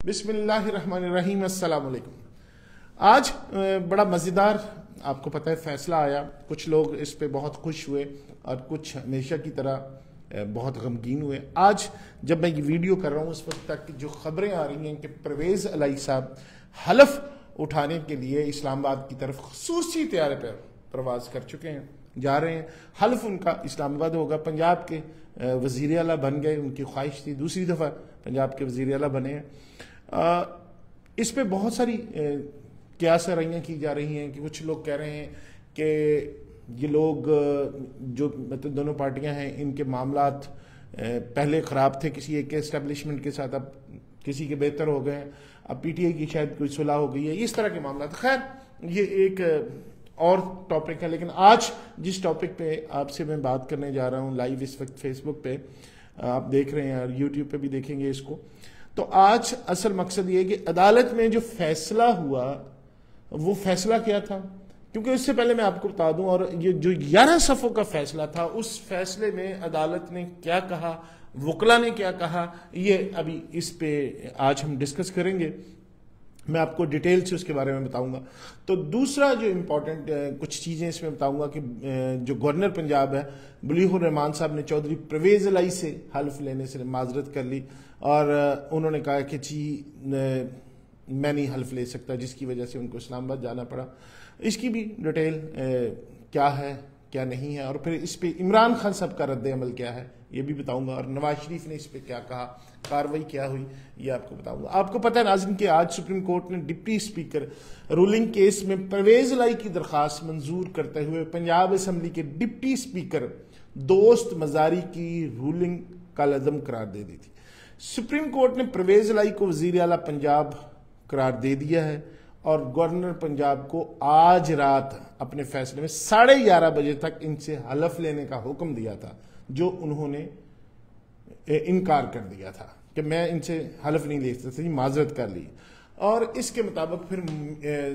بسم اللہ الرحمن الرحیم۔ السلام علیکم۔ آج بڑا مزیدار آپ کو پتہ ہے فیصلہ آیا۔ کچھ لوگ اس پہ بہت خوش ہوئے اور کچھ ہمیشہ کی طرح بہت غمگین ہوئے۔ آج جب میں یہ ویڈیو کر رہا ہوں اس وقت تک جو خبریں آ رہی ہیں کہ پرویز الہی صاحب حلف اٹھانے کے لیے اسلام آباد کی طرف خصوصی طیارے پر پرواز کر چکے ہیں، جا رہے ہیں۔ حلف ان کا اسلام آباد ہوگا۔ پنجاب کے وزیر اعلیٰ بن گئے، ان کی خواہش تھی، دوسری دفعہ پنجاب کے وزیر اعلیٰ بنے ہیں۔ اس پہ بہت ساری قیاس رائیاں کی جا رہی ہیں کہ کچھ لوگ کہہ رہے ہیں کہ یہ لوگ جو مطلب دونوں پارٹیاں ہیں ان کے معاملات پہلے خراب تھے کسی ایک کے اسٹیبلشمنٹ کے ساتھ، اب کسی کے بہتر ہو گئے ہیں، اب پی ٹی آئی کی شاید کوئی صلح ہو گئی ہے، اس طرح کے معاملات۔ خیر یہ ایک اور ٹاپک ہے، لیکن آج جس ٹاپک پہ آپ سے میں بات کرنے جا رہا ہوں لائیو اس وقت فیس بک پہ آپ دیکھ رہے ہیں اور یوٹیوب پہ بھی دیکھیں گے اس کو، تو آج اصل مقصد یہ ہے کہ عدالت میں جو فیصلہ ہوا وہ فیصلہ کیا تھا، کیونکہ اس سے پہلے میں آپ کو بتا دوں، اور یہ جو 11 صفحوں کا فیصلہ تھا اس فیصلے میں عدالت نے کیا کہا، وکلا نے کیا کہا، یہ ابھی اس پہ آج ہم ڈسکس کریں گے۔ میں آپ کو ڈیٹیل سے اس کے بارے میں بتاؤں گا۔ تو دوسرا جو امپورٹنٹ کچھ چیزیں اس میں بتاؤں گا کہ جو گورنر پنجاب ہے بلیغ الرحمان صاحب نے چودھری پرویز الہی سے حلف لینے سے معذرت کر لی، اور انہوں نے کہا کہ جی میں نہیں حلف لے سکتا، جس کی وجہ سے ان کو اسلام آباد جانا پڑا۔ اس کی بھی ڈیٹیل کیا ہے کیا نہیں ہے، اور پھر اس پہ عمران خان صاحب کا رد عمل کیا ہے یہ بھی بتاؤں گا، اور نواز شریف نے اس پہ کیا کہا، کاروائی کیا ہوئی یہ آپ کو بتاؤں گا۔ آپ کو پتہ ہے ناظرین کہ آج سپریم کورٹ نے ڈپٹی اسپیکر رولنگ کیس میں پرویز الہی کی درخواست منظور کرتے ہوئے پنجاب اسمبلی کے ڈپٹی اسپیکر دوست مزاری کی رولنگ کالعدم قرار دے دی تھی۔ سپریم کورٹ نے پرویز الہی کو وزیر اعلیٰ پنجاب قرار دے دیا ہے، اور گورنر پنجاب کو آج رات اپنے فیصلے میں 11:30 بجے تک ان سے حلف لینے کا حکم دیا تھا، جو انہوں نے انکار کر دیا تھا کہ میں ان سے حلف نہیں لے سکتا، معذرت کر لی۔ اور اس کے مطابق پھر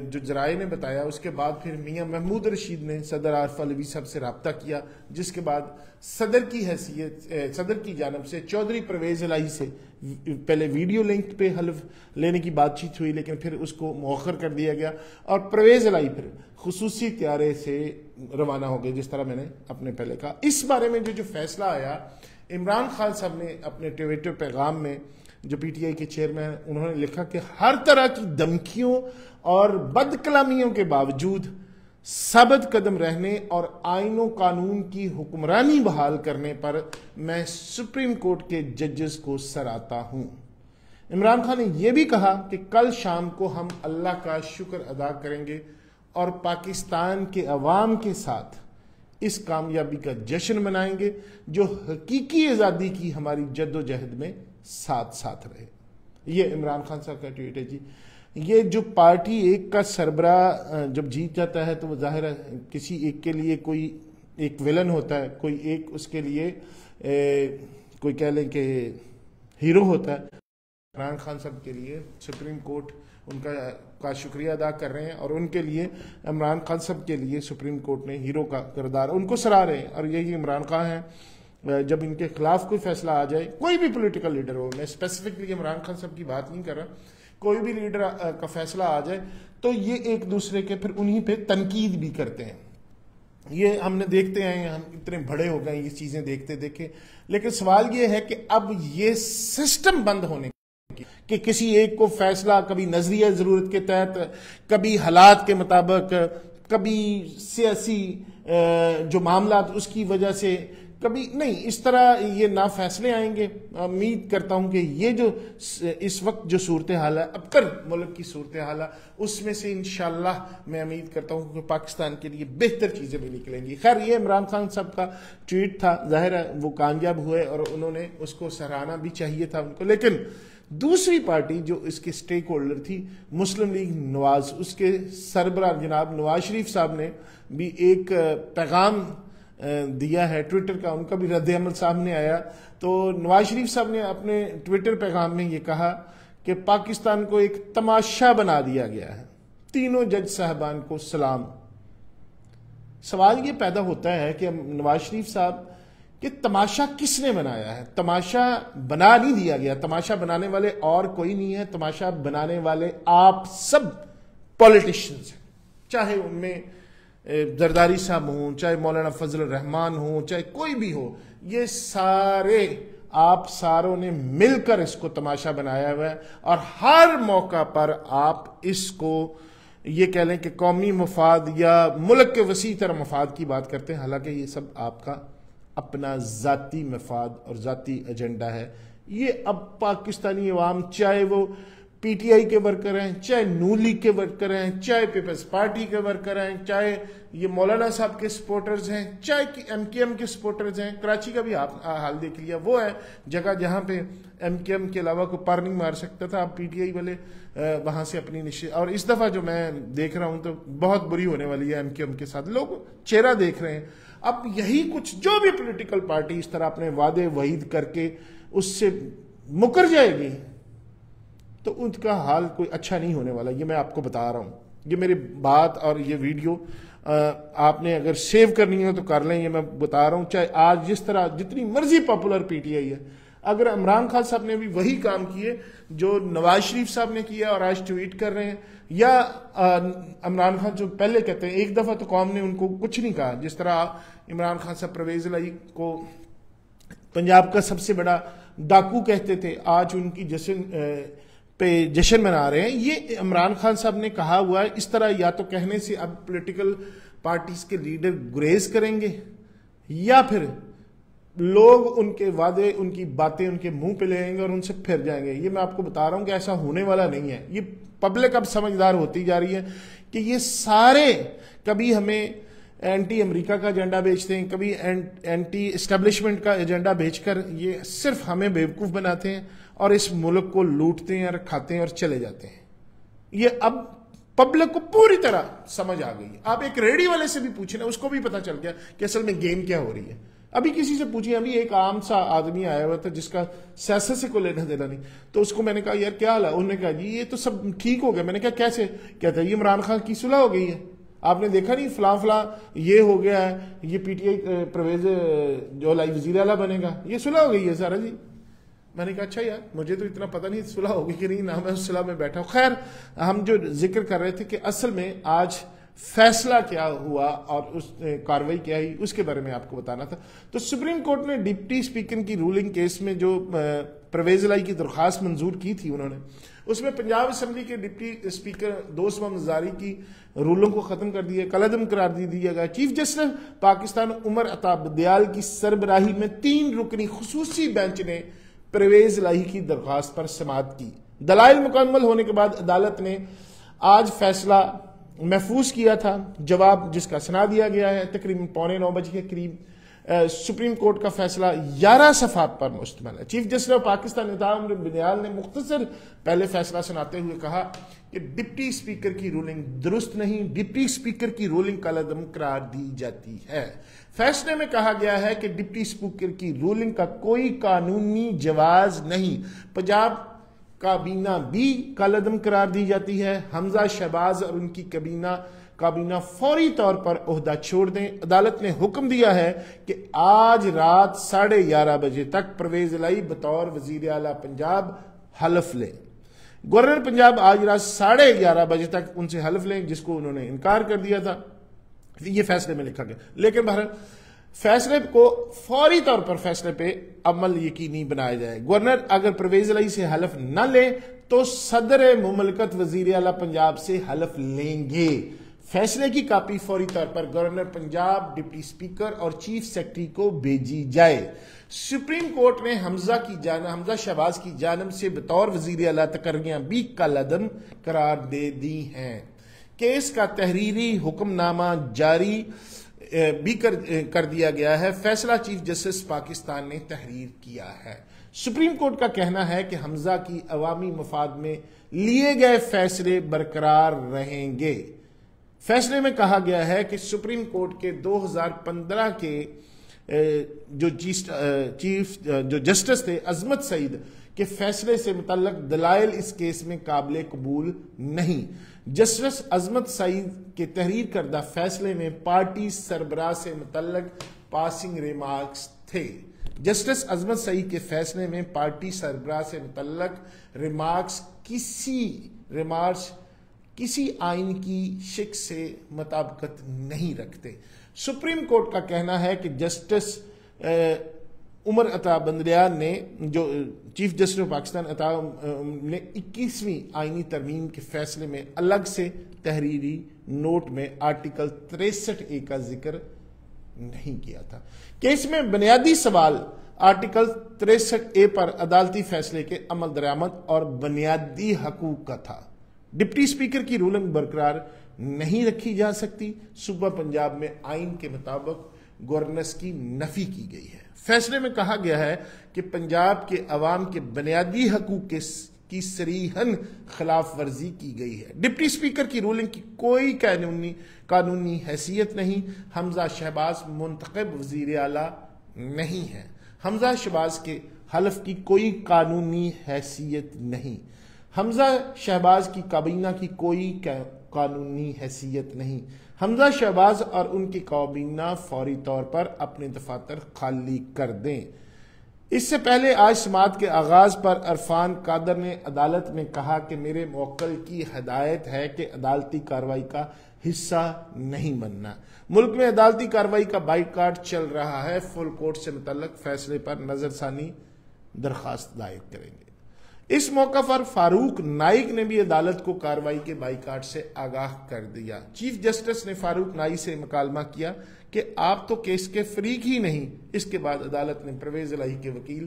جو ذرائع نے بتایا، اس کے بعد پھر میاں محمود رشید نے صدر عارف علوی صاحب سے رابطہ کیا، جس کے بعد صدر کی حیثیت صدر کی جانب سے چودھری پرویز الہی سے پہلے ویڈیو لنک پہ حلف لینے کی بات چیت ہوئی، لیکن پھر اس کو مؤخر کر دیا گیا، اور پرویز الہی پھر خصوصی طیارے سے روانہ ہو گئے، جس طرح میں نے اپنے پہلے کہا۔ اس بارے میں جو فیصلہ آیا، عمران خان صاحب نے اپنے ٹویٹر پیغام میں، جو پی ٹی آئی کے چیئرمین، انہوں نے لکھا کہ ہر طرح کی دھمکیوں اور بد کلامیوں کے باوجود ثابت قدم رہنے اور آئین و قانون کی حکمرانی بحال کرنے پر میں سپریم کورٹ کے ججز کو سراہتا ہوں۔ عمران خان نے یہ بھی کہا کہ کل شام کو ہم اللہ کا شکر ادا کریں گے اور پاکستان کے عوام کے ساتھ اس کامیابی کا جشن منائیں گے جو حقیقی آزادی کی ہماری جد و جہد میں ساتھ ساتھ رہے۔ یہ عمران خان صاحب کا ٹویٹ ہے جی۔ یہ جو پارٹی ایک کا سربراہ جب جیت جاتا ہے تو وہ ظاہر ہے کسی ایک کے لیے کوئی ایک ویلن ہوتا ہے، کوئی ایک اس کے لیے کوئی کہہ لیں کہ ہیرو ہوتا ہے۔ عمران خان صاحب کے لیے سپریم کورٹ ان کا شکریہ ادا کر رہے ہیں، اور ان کے لیے عمران خان صاحب کے لیے سپریم کورٹ نے ہیرو کا کردار ان کو سراہ رہے ہیں، اور یہی عمران خان ہیں۔ جب ان کے خلاف کوئی فیصلہ آ جائے، کوئی بھی پولیٹیکل لیڈر ہو، میں اسپیسیفکلی عمران خان صاحب کی بات نہیں کر رہا، کوئی بھی لیڈر کا فیصلہ آ جائے تو یہ ایک دوسرے کے پھر انہی پہ تنقید بھی کرتے ہیں۔ یہ ہم نے دیکھتے ہیں، ہم اتنے بڑے ہو گئے یہ چیزیں دیکھتے دیکھے، لیکن سوال یہ ہے کہ اب یہ سسٹم بند ہونے کہ کسی ایک کو فیصلہ کبھی نظریہ ضرورت کے تحت، کبھی حالات کے مطابق، کبھی سیاسی جو معاملات اس کی وجہ سے، کبھی نہیں، اس طرح یہ نہ فیصلے آئیں گے۔ امید کرتا ہوں کہ یہ جو اس وقت جو صورتحال ہے، اب کر ملک کی صورتحال ہے، اس میں سے انشاءاللہ میں امید کرتا ہوں کہ پاکستان کے لیے بہتر چیزیں بھی نکلیں گی۔ خیر یہ عمران خان صاحب کا ٹویٹ تھا، ظاہر ہے وہ کامیاب ہوئے اور انہوں نے اس کو سراہنا بھی چاہیے تھا ان کو، لیکن دوسری پارٹی جو اس کے سٹیک ہولڈر تھی مسلم لیگ نواز، اس کے سربراہ جناب نواز شریف صاحب نے بھی ایک پیغام دیا ہے ٹویٹر کا، ان کا بھی رد عمل سامنے آیا۔ تو نواز شریف صاحب نے اپنے ٹویٹر پیغام میں یہ کہا کہ پاکستان کو ایک تماشا بنا دیا گیا ہے، تینوں جج صاحبان کو سلام۔ سوال یہ پیدا ہوتا ہے کہ نواز شریف صاحب کہ تماشا کس نے بنایا ہے. تماشا بنا نہیں دیا گیا. تماشا بنانے والے اور کوئی نہیں ہے. تماشا بنانے والے آپ سب پولیٹیشنز ہیں, چاہے ان میں زرداری صاحب ہوں, چاہے مولانا فضل الرحمان ہوں, چاہے کوئی بھی ہو. یہ سارے آپ ساروں نے مل کر اس کو تماشا بنایا ہوا ہے, اور ہر موقع پر آپ اس کو یہ کہہ لیں کہ قومی مفاد یا ملک کے وسیع تر مفاد کی بات کرتے ہیں, حالانکہ یہ سب آپ کا اپنا ذاتی مفاد اور ذاتی ایجنڈا ہے. یہ اب پاکستانی عوام, چاہے وہ پی ٹی آئی کے ورکر ہیں, چاہے نون لیگ کے ورکر ہیں, چاہے پیپلز پارٹی کے ورکر ہیں, چاہے یہ مولانا صاحب کے سپورٹرز ہیں, چاہے ایم کیو ایم کے سپورٹرز ہیں. کراچی کا بھی آپ حال دیکھ لیا, وہ ہے جگہ جہاں پہ ایم کیو ایم کے علاوہ کوئی پر نہیں مار سکتا تھا, اب پی ٹی آئی والے وہاں سے اپنی اور اس دفعہ جو میں دیکھ رہا ہوں تو بہت بری ہونے والی ہے ایم کیو ایم کے ساتھ. لوگ چہرہ دیکھ رہے ہیں. اب یہی کچھ جو بھی پولیٹیکل پارٹی اس طرح اپنے وعدے وعید کر کے اس سے مکر جائے گی تو ان کا حال کوئی اچھا نہیں ہونے والا. یہ میں آپ کو بتا رہا ہوں. یہ میری بات اور یہ ویڈیو آپ نے اگر سیو کرنی ہے تو کر لیں. یہ میں بتا رہا ہوں, چاہے آج جس طرح جتنی مرضی پاپولر پی ٹی آئی ہے, اگر عمران خان صاحب نے بھی وہی کام کیے جو نواز شریف صاحب نے کیا اور آج ٹویٹ کر رہے ہیں, یا عمران خان جو پہلے کہتے ہیں, ایک دفعہ تو قوم نے ان کو کچھ نہیں کہا. جس طرح عمران خان صاحب پرویز الہی کو پنجاب کا سب سے بڑا ڈاکو کہتے تھے, آج ان کی جشن منا رہے ہیں. یہ عمران خان صاحب نے کہا ہوا ہے. اس طرح یا تو کہنے سے اب پولیٹیکل پارٹیز کے لیڈر گریز کریں گے, یا پھر لوگ ان کے وعدے, ان کی باتیں ان کے منہ پہ لیں گے اور ان سے پھر جائیں گے. یہ میں آپ کو بتا رہا ہوں کہ ایسا ہونے والا نہیں ہے. یہ پبلک اب سمجھدار ہوتی جا رہی ہے کہ یہ سارے کبھی ہمیں اینٹی امریکہ کا ایجنڈا بیچتے ہیں, کبھی اینٹی اسٹیبلشمنٹ کا ایجنڈا بیچ کر یہ صرف ہمیں بیوقوف بناتے ہیں اور اس ملک کو لوٹتے ہیں اور کھاتے ہیں اور چلے جاتے ہیں. یہ اب پبلک کو پوری طرح سمجھ آ گئی. آپ ایک ریڈی والے سے بھی پوچھیں نا, اس کو بھی پتا چل گیا کہ اصل میں گیم کیا ہو رہی ہے. ابھی کسی سے پوچھیں, ابھی ایک عام سا آدمی آیا ہوا تھا جس کا سیاست سے کوئی لینا دینا نہیں, تو اس کو میں نے کہا یار کیا حال ہے, انہوں نے کہا جی یہ تو سب ٹھیک ہو گیا. میں نے کہا کیسے؟ کہتا ہے یہ عمران خان کی صلح ہو گئی ہے, آپ نے دیکھا نہیں فلاں فلاں یہ ہو گیا ہے, یہ پی ٹی آئی پرویز جو لائی وزیر اعلیٰ بنے گا, یہ صلح ہو گئی ہے سارا جی. میں نے کہا اچھا یار مجھے تو اتنا پتہ نہیں صلح ہوگی کہ نہیں, نہ میں اس صلح میں بیٹھا ہوں. خیر, ہم جو ذکر کر رہے تھے کہ اصل میں آج فیصلہ کیا ہوا اور اس کاروائی کیا ہوئی, اس کے بارے میں آپ کو بتانا تھا. تو سپریم کورٹ نے ڈپٹی اسپیکر کی رولنگ کیس میں جو پرویز الہی کی درخواست منظور کی تھی, انہوں نے اس میں پنجاب اسمبلی کے ڈپٹی اسپیکر دوست محمد زاری کی رولوں کو ختم کر دیا, کالعدم قرار دیا گیا. چیف جسٹس پاکستان عمر عطا بدیال کی سربراہی میں 3 رکنی خصوصی بینچ نے پرویز الہی کی درخواست پر سماعت کی. دلائل مکمل ہونے کے بعد عدالت نے آج فیصلہ محفوظ کیا تھا. جواب جس کا سنا دیا گیا ہے تقریباً 8:45 بجے کے قریب. سپریم کورٹ کا فیصلہ 11 صفحات پر مشتمل ہے. چیف جسٹس آف پاکستان عطا بدیال نے مختصر پہلے فیصلہ سناتے ہوئے کہا کہ ڈپٹی اسپیکر کی رولنگ درست نہیں, ڈپٹی اسپیکر کی رولنگ کالعدم قرار دی جاتی ہے. فیصلے میں کہا گیا ہے کہ ڈپٹی اسپیکر کی رولنگ کا کوئی قانونی جواز نہیں. پنجاب کابینہ بھی کالعدم قرار دی جاتی ہے. حمزہ شہباز اور ان کی کابینہ فوری طور پر عہدہ چھوڑ دیں. عدالت نے حکم دیا ہے کہ آج رات 11:30 بجے تک پرویز الہی بطور وزیر اعلیٰ پنجاب حلف لیں. گورنر پنجاب آج رات 11:30 بجے تک ان سے حلف لیں, جس کو انہوں نے انکار کر دیا تھا. یہ فیصلے میں لکھا گیا, لیکن بہرحال فیصلے کو فوری طور پر فیصلے پہ عمل یقینی بنایا جائے. گورنر اگر پرویز الہی سے حلف نہ لے تو صدر مملکت وزیر اعلیٰ پنجاب سے حلف لیں گے. فیصلے کی کاپی فوری طور پر گورنر پنجاب, ڈپٹی اسپیکر اور چیف سیکرٹری کو بھیجی جائے. سپریم کورٹ نے حمزہ شہباز کی جانب سے بطور وزیر اعلیٰ تقرریاں بھی کالعدم قرار دے دی ہیں. کیس کا تحریری حکم نامہ جاری بھی کر دیا گیا ہے. فیصلہ چیف جسٹس پاکستان نے تحریر کیا ہے. سپریم کورٹ کا کہنا ہے کہ حمزہ کی عوامی مفاد میں لیے گئے فیصلے برقرار رہیں گے. فیصلے میں کہا گیا ہے کہ سپریم کورٹ کے 2015 کے جو جسٹس تھے عظمت سعید کے فیصلے سے متعلق دلائل اس کیس میں قابل قبول نہیں. جسٹس عظمت سعید کے تحریر کردہ فیصلے میں پارٹی سربراہ سے متعلق پاسنگ ریمارکس تھے۔ جسٹس عظمت سعید کے فیصلے میں پارٹی سربراہ سے متعلق ریمارکس کسی آئین کی شق سے مطابقت نہیں رکھتے۔ سپریم کورٹ کا کہنا ہے کہ جسٹس عمر عطا بندریال نے جو چیف جسٹس آف پاکستان نے 21ویں آئینی ترمیم کے فیصلے میں الگ سے تحریری نوٹ میں آرٹیکل 63A کا ذکر نہیں کیا تھا۔ کیس میں بنیادی سوال آرٹیکل 63A پر عدالتی فیصلے کے عمل درآمد اور بنیادی حقوق کا تھا۔ ڈپٹی اسپیکر کی رولنگ برقرار نہیں رکھی جا سکتی۔ صوبہ پنجاب میں آئین کے مطابق گورننس کی نفی کی گئی ہے۔ فیصلے میں کہا گیا ہے کہ پنجاب کے عوام کے بنیادی حقوق کی صریحاً خلاف ورزی کی گئی ہے۔ ڈپٹی اسپیکر کی رولنگ کی کوئی قانونی حیثیت نہیں۔ حمزہ شہباز منتخب وزیر اعلیٰ نہیں ہے۔ حمزہ شہباز کے حلف کی کوئی قانونی حیثیت نہیں۔ حمزہ شہباز کی کابینہ کی کوئی قانونی حیثیت نہیں۔ حمزہ شہباز اور ان کی کابینہ فوری طور پر اپنے دفاتر خالی کر دیں۔ اس سے پہلے آج سماعت کے آغاز پر عرفان قادر نے عدالت میں کہا کہ میرے موکل کی ہدایت ہے کہ عدالتی کارروائی کا حصہ نہیں بننا۔ ملک میں عدالتی کارروائی کا بائیکاٹ چل رہا ہے۔ فل کورٹ سے متعلق فیصلے پر نظر ثانی درخواست دائر کریں گے۔ اس موقع پر فاروق نائک نے بھی عدالت کو کارروائی کے بائیکاٹ سے آگاہ کر دیا۔ چیف جسٹس نے فاروق نائک سے مکالمہ کیا کہ آپ تو کیس کے فریق ہی نہیں۔ اس کے بعد عدالت نے پرویز الہی کے وکیل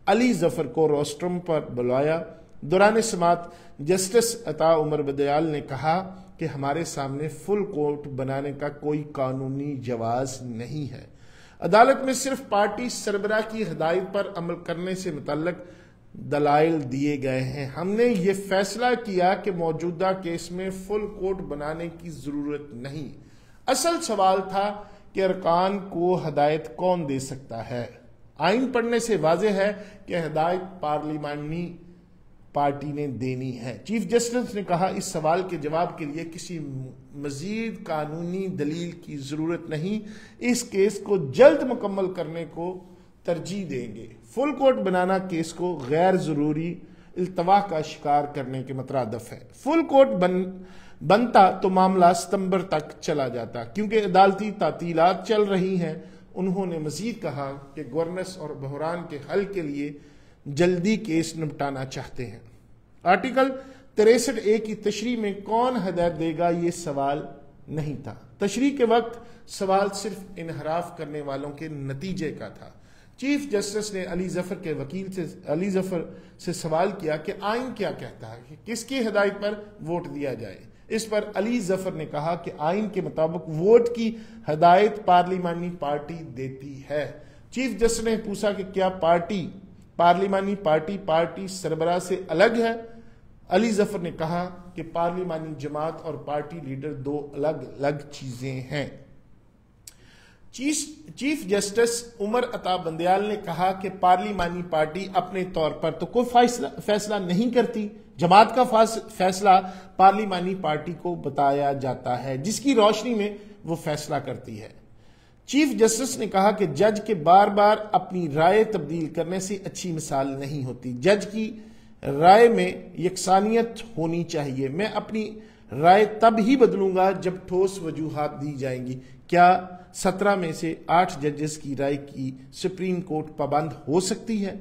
علی ظفر کو روسٹرم پر بلوایا۔ دوران سماعت جسٹس عطا عمر بندریال نے کہا کہ ہمارے سامنے فل کورٹ بنانے کا کوئی قانونی جواز نہیں ہے۔ عدالت میں صرف پارٹی سربراہ کی ہدایت پر عمل کرنے سے متعلق دلائل دیے گئے ہیں۔ ہم نے یہ فیصلہ کیا کہ موجودہ کیس میں فل کورٹ بنانے کی ضرورت نہیں۔ اصل سوال تھا کہ ارکان کو ہدایت کون دے سکتا ہے۔ آئین پڑھنے سے واضح ہے کہ ہدایت پارلیمانی پارٹی نے دینی ہے۔ چیف جسٹس نے کہا اس سوال کے جواب کے لیے کسی مزید قانونی دلیل کی ضرورت نہیں۔ اس کیس کو جلد مکمل کرنے کو ترجیح دیں گے۔ فل کورٹ بنانا کیس کو غیر ضروری التوا کا شکار کرنے کے مترادف ہے۔ فل کورٹ بنتا تو معاملہ ستمبر تک چلا جاتا کیونکہ عدالتی تعطیلات چل رہی ہیں۔ انہوں نے مزید کہا کہ گورننس اور بحران کے حل کے لیے جلدی کیس نمٹانا چاہتے ہیں۔ آرٹیکل 63A کی تشریح میں کون ہدایت دے گا یہ سوال نہیں تھا۔ تشریح کے وقت سوال صرف انحراف کرنے والوں کے نتیجے کا تھا۔ چیف جسٹس نے علی ظفر سے سوال کیا کہ آئین کیا کہتا ہے کہ کس کی ہدایت پر ووٹ دیا جائے۔ اس پر علی ظفر نے کہا کہ آئین کے مطابق ووٹ کی ہدایت پارلیمانی پارٹی دیتی ہے۔ چیف جسٹس نے پوچھا کہ کیا پارلیمانی پارٹی سربراہ سے الگ ہے؟ علی ظفر نے کہا کہ پارلیمانی جماعت اور پارٹی لیڈر دو الگ الگ چیزیں ہیں۔ چیف جسٹس عمر عطا بندریال نے کہا کہ پارلیمانی پارٹی اپنے طور پر تو کوئی فیصلہ نہیں کرتی۔ جماعت کا فیصلہ پارلیمانی پارٹی کو بتایا جاتا ہے جس کی روشنی میں وہ فیصلہ کرتی ہے۔ چیف جسٹس نے کہا کہ جج کے بار بار اپنی رائے تبدیل کرنے سے اچھی مثال نہیں ہوتی۔ جج کی رائے میں یکسانیت ہونی چاہیے۔ میں اپنی رائے تب ہی بدلوں گا جب ٹھوس وجوہات دی جائیں گی۔ کیا 17 میں سے 8 ججز کی رائے کی سپریم کورٹ پابند ہو سکتی ہے؟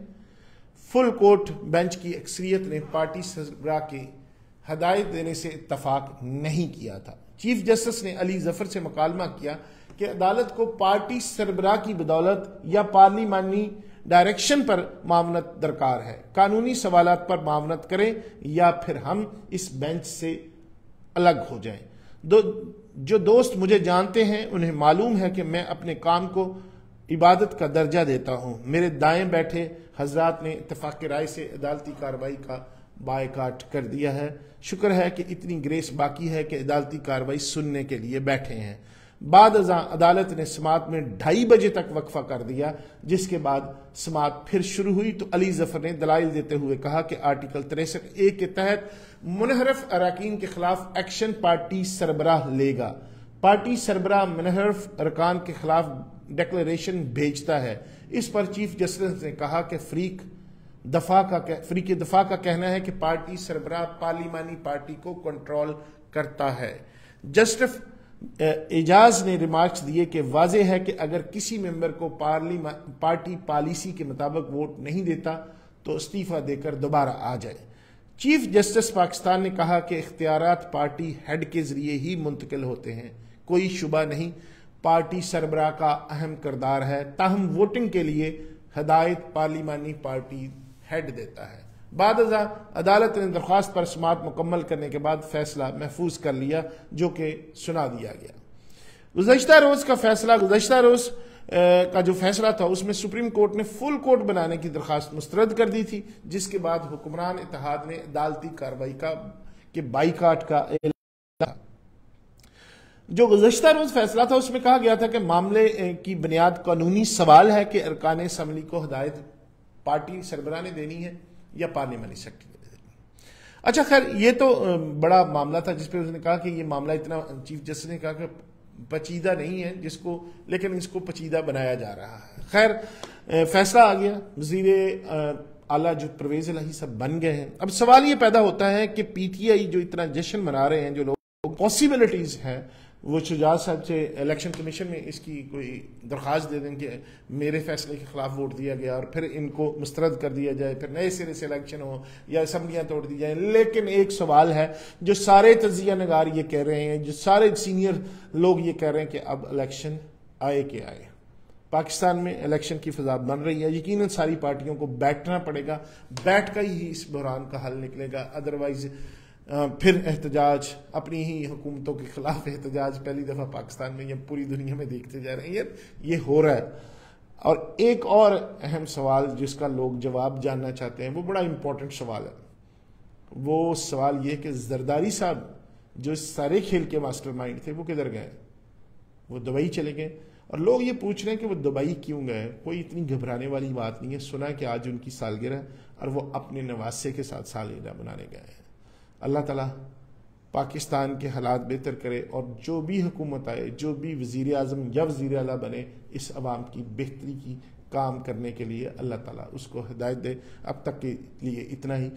فل کورٹ بینچ کی اکثریت نے پارٹی سربراہ کے ہدایت دینے سے اتفاق نہیں کیا تھا۔ چیف جسٹس نے علی ظفر سے مکالمہ کیا کہ عدالت کو پارٹی سربراہ کی بدولت یا پارلیمانی ڈائریکشن پر معاونت درکار ہے۔ قانونی سوالات پر معاونت کریں یا پھر ہم اس بینچ سے الگ ہو جائیں۔ جو دوست مجھے جانتے ہیں انہیں معلوم ہے کہ میں اپنے کام کو عبادت کا درجہ دیتا ہوں۔ میرے دائیں بیٹھے حضرات نے اتفاق رائے سے عدالتی کارروائی کا بائیکاٹ کر دیا ہے۔ شکر ہے کہ اتنی گریس باقی ہے کہ عدالتی کارروائی سننے کے لیے بیٹھے ہیں۔ بعد ازاں عدالت نے سماعت میں 2:30 بجے تک وقفہ کر دیا، جس کے بعد سماعت پھر شروع ہوئی تو علی ظفر نے دلائل دیتے ہوئے کہا کہ آرٹیکل 63A کے تحت منحرف اراکین کے خلاف ایکشن پارٹی سربراہ لے گا۔ پارٹی سربراہ منحرف ارکان کے خلاف ڈکلریشن بھیجتا ہے۔ اس پر چیف جسٹس نے کہا کہ فریق دفاع کا کہنا ہے کہ پارٹی سربراہ پارلیمانی پارٹی کو کنٹرول کرتا ہے۔ جسٹس اعجاز نے ریمارکس دیے کہ واضح ہے کہ اگر کسی ممبر کو پارٹی پالیسی کے مطابق ووٹ نہیں دیتا تو استعفیٰ دے کر دوبارہ آ جائے۔ چیف جسٹس پاکستان نے کہا کہ اختیارات پارٹی ہیڈ کے ذریعے ہی منتقل ہوتے ہیں، کوئی شبہ نہیں پارٹی سربراہ کا اہم کردار ہے، تاہم ووٹنگ کے لیے ہدایت پارلیمانی پارٹی ہیڈ دیتا ہے۔ بعد ازاں عدالت نے درخواست پر سماعت مکمل کرنے کے بعد فیصلہ محفوظ کر لیا جو کہ سنا دیا گیا۔ گزشتہ روز کا جو فیصلہ تھا اس میں سپریم کورٹ نے فل کورٹ بنانے کی درخواست مسترد کر دی تھی، جس کے بعد حکمران اتحاد نے عدالتی کارروائی کے بائیکاٹ کا اعلان کیا۔ جو گزشتہ روز فیصلہ تھا اس میں کہا گیا تھا کہ معاملے کی بنیاد قانونی سوال ہے کہ ارکان اسمبلی کو ہدایت پارٹی سربراہ نے دینی ہے یا پارلیمانی سیکرٹری نے دینی ہے۔ اچھا خیر، یہ تو بڑا معاملہ تھا جس پہ اس نے کہا کہ یہ معاملہ اتنا، چیف جسٹس نے کہا کہ پیچیدہ نہیں ہے لیکن اس کو پیچیدہ بنایا جا رہا ہے۔ خیر فیصلہ آ گیا، وزیر اعلیٰ جو پرویز الہی صاحب بن گئے ہیں۔ اب سوال یہ پیدا ہوتا ہے کہ پی ٹی آئی جو اتنا جشن منا رہے ہیں، جو لوگ پاسبلٹیز ہیں، وہ شجاعت صاحب سے الیکشن کمیشن میں اس کی کوئی درخواست دے دیں کہ میرے فیصلے کے خلاف ووٹ دیا گیا اور پھر ان کو مسترد کر دیا جائے، پھر نئے سرے سے الیکشن ہو یا اسمبلیاں توڑ دی جائیں۔ لیکن ایک سوال ہے جو سارے تجزیہ نگار یہ کہہ رہے ہیں، جو سارے سینئر لوگ یہ کہہ رہے ہیں کہ اب الیکشن آئے کہ آئے، پاکستان میں الیکشن کی فضا بن رہی ہے۔ یقیناً ساری پارٹیوں کو بیٹھنا پڑے گا، بیٹھ کر ہی اس بحران کا حل نکلے گا، ادروائز پھر احتجاج، اپنی ہی حکومتوں کے خلاف احتجاج پہلی دفعہ پاکستان میں یا پوری دنیا میں دیکھتے جا رہے ہیں، یہ ہو رہا ہے۔ اور ایک اور اہم سوال جس کا لوگ جواب جاننا چاہتے ہیں، وہ بڑا امپورٹنٹ سوال ہے۔ وہ سوال یہ کہ زرداری صاحب جو اس سارے کھیل کے ماسٹر مائنڈ تھے، وہ کدھر گئے؟ وہ دبئی چلے گئے، اور لوگ یہ پوچھ رہے ہیں کہ وہ دبئی کیوں گئے؟ کوئی اتنی گھبرانے والی بات نہیں ہے۔ سنا کہ آج ان کی سالگرہ اور وہ اپنے نواسے کے ساتھ سالگرہ منانے گئے ہیں۔ اللہ تعالیٰ پاکستان کے حالات بہتر کرے، اور جو بھی حکومت آئے، جو بھی وزیر اعظم یا وزیر اعلیٰ بنے، اس عوام کی بہتری کی کام کرنے کے لیے اللہ تعالیٰ اس کو ہدایت دے۔ اب تک کے لیے اتنا ہی۔